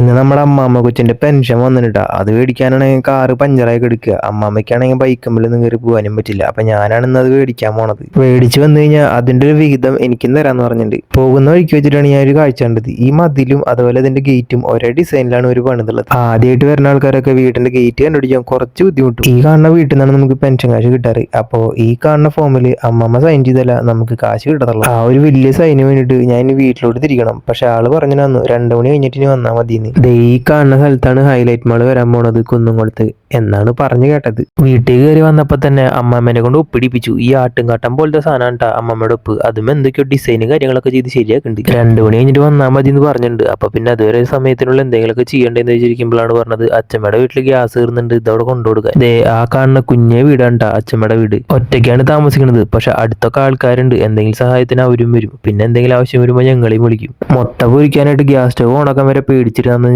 ഇന്ന് നമ്മുടെ അമ്മാമ്മ കൊച്ചിന്റെ പെൻഷൻ വന്നിട്ടാ. അത് മേടിക്കാനാണെങ്കിൽ കാറ് പഞ്ചറായി കിടക്കുക. അമ്മാമ്മയ്ക്കാണെങ്കിൽ ബൈക്കുമ്പിലൊന്നും കയറി പോകാനും പറ്റില്ല. അപ്പൊ ഞാനാണ് ഇന്ന് അത് മേടിക്കാൻ പോണത്. മേടിച്ച് വന്നു കഴിഞ്ഞാൽ അതിന്റെ ഒരു വിഹിതം എനിക്കും തരാന്ന് പറഞ്ഞിട്ടുണ്ട്. പോകുന്ന വഴിക്ക് വെച്ചിട്ടാണ് ഞാൻ ഒരു കാഴ്ച കണ്ടത്. ഈ മതിലും അതുപോലെ അതിന്റെ ഗേറ്റും ഒരേ ഡിസൈനിലാണ് ഒരു പണിതുള്ളത്. ആദ്യമായിട്ട് വരുന്ന ആൾക്കാരൊക്കെ വീടിന്റെ ഗേറ്റ് കണ്ടുപിടിക്കാൻ കുറച്ച് ബുദ്ധിമുട്ടും. ഈ കാണുന്ന വീട്ടിൽ നിന്നാണ് നമുക്ക് പെൻഷൻ കാശ് കിട്ടാറ്. അപ്പോ ഈ കാണുന്ന ഫോമിൽ അമ്മമ്മ സൈൻ ചെയ്തല്ല നമുക്ക് കാശ് കിട്ടത്തുള്ളൂ. ആ ഒരു വലിയ സൈന് വേണ്ടിയിട്ട് ഞാൻ വീട്ടിലോട്ട് തിരിക്കണം. പക്ഷെ ആള് പറഞ്ഞു തന്നു 2 മണി കഴിഞ്ഞിട്ട് ഇനി വന്നാൽ മതി. ഈ കാണുന്ന സ്ഥലത്താണ് ഹൈലൈറ്റ് മാള് വരാൻ പോണത്, കുന്നുംകുളത്ത് എന്നാണ് പറഞ്ഞു കേട്ടത്. വീട്ടിൽ കയറി വന്നപ്പോ തന്നെ അമ്മമ്മേനെ കൊണ്ട് ഒപ്പിടിപ്പിച്ചു. ഈ ആട്ടുംകാട്ടം പോലത്തെ സാധനം കേട്ടാ അമ്മമ്മയുടെ ഒപ്പ്. അതും എന്തൊക്കെയോ ഡിസൈനും കാര്യങ്ങളൊക്കെ ചെയ്ത് ശരിയാക്കുന്നുണ്ട്. 2 മണി കഴിഞ്ഞിട്ട് വന്നാൽ മതി എന്ന് പറഞ്ഞിട്ടുണ്ട്. അപ്പൊ പിന്നെ അതുവരെ സമയത്തിനുള്ള എന്തെങ്കിലുമൊക്കെ ചെയ്യേണ്ടതെന്ന് വെച്ചിരിക്കുമ്പോഴാണ് പറഞ്ഞത് അച്ഛമ്മയുടെ വീട്ടിൽ ഗ്യാസ് കയറുന്നുണ്ട്, ഇതവിടെ കൊണ്ടുകൊടുക്കുക. ആ കാണുന്ന കുഞ്ഞെ വീടാണ്ടാ അച്ഛമ്മയുടെ വീട്. ഒറ്റയ്ക്കാണ് താമസിക്കുന്നത്. പക്ഷെ അടുത്തൊക്കെ ആൾക്കാരുണ്ട്, എന്തെങ്കിലും സഹായത്തിന് അവരും വരും. പിന്നെ എന്തെങ്കിലും ആവശ്യം വരുമ്പോൾ ഞങ്ങളെയും വിളിക്കും. മൊത്തം പൊരിക്കാനായിട്ട് ഗ്യാസ് സ്റ്റവ് ഓണാക്കാൻ വരെ പേടിച്ചിട്ടാന്ന്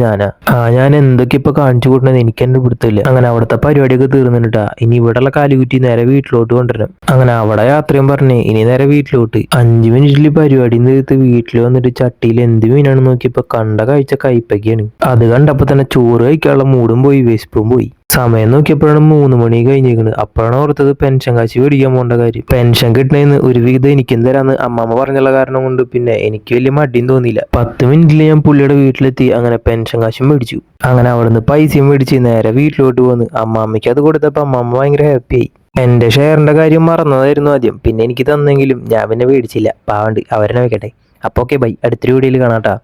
ഞാൻ എന്തൊക്കെ ഇപ്പൊ കാണിച്ചു കൂട്ടണത് എനിക്ക് എന്നെ പിടുത്തില്ല. അങ്ങനെ അവിടുത്തെ പരിപാടിയൊക്കെ തീർന്നിട്ടാ. ഇനി ഇവിടെയുള്ള കാലുകുറ്റി നേരെ വീട്ടിലോട്ട് കൊണ്ടുവരണം. അങ്ങനെ അവിടെ യാത്രയും പറഞ്ഞേ ഇനി നേരെ വീട്ടിലോട്ട്. 5 മിനിറ്റിൽ പരിപാടി തീർത്ത് വീട്ടിൽ വന്നിട്ട് ചട്ടിയിൽ എന്ത് മീനാണ് നോക്കിയപ്പോ കണ്ട കാഴ്ച കൈപ്പയ്ക്കാണ്. അത് കണ്ടപ്പോ തന്നെ ചോറ് കഴിക്കാനുള്ള മൂടും പോയി, വിശപ്പും പോയി. സമയം നോക്കിയപ്പോഴാണ് 3 മണി കഴിഞ്ഞേക്കണ്. അപ്പോഴാണ് ഓർത്തത് പെൻഷൻ കാശ് മേടിക്കാൻ പോകേണ്ട കാര്യം. പെൻഷൻ കിട്ടണേന്ന് ഒരു വിഹിതം എനിക്കും തരാന്ന് അമ്മമ്മ പറഞ്ഞുള്ള കാരണം കൊണ്ട് പിന്നെ എനിക്ക് വലിയ മടിയും തോന്നിയില്ല. 10 മിനിറ്റിൽ ഞാൻ പുള്ളിയുടെ വീട്ടിലെത്തി. അങ്ങനെ പെൻഷൻ കാശും മേടിച്ചു. അങ്ങനെ അവിടുന്ന് പൈസയും മേടിച്ച് നേരെ വീട്ടിലോട്ട് പോന്ന്. അമ്മാമ്മയ്ക്ക് അത് കൊടുത്തപ്പോ അമ്മമ്മ ഭയങ്കര ഹാപ്പിയായി. എന്റെ ഷെയറിന്റെ കാര്യം മറന്നതായിരുന്നു ആദ്യം. പിന്നെ എനിക്ക് തന്നെങ്കിലും ഞാൻ പിന്നെ മേടിച്ചില്ല. പാവണ്ട് അവരെന്നെ വെക്കട്ടെ. അപ്പൊ ഓക്കെ ബൈ, അടുത്തൊരു വീഡിയോയിൽ കാണാട്ടാ.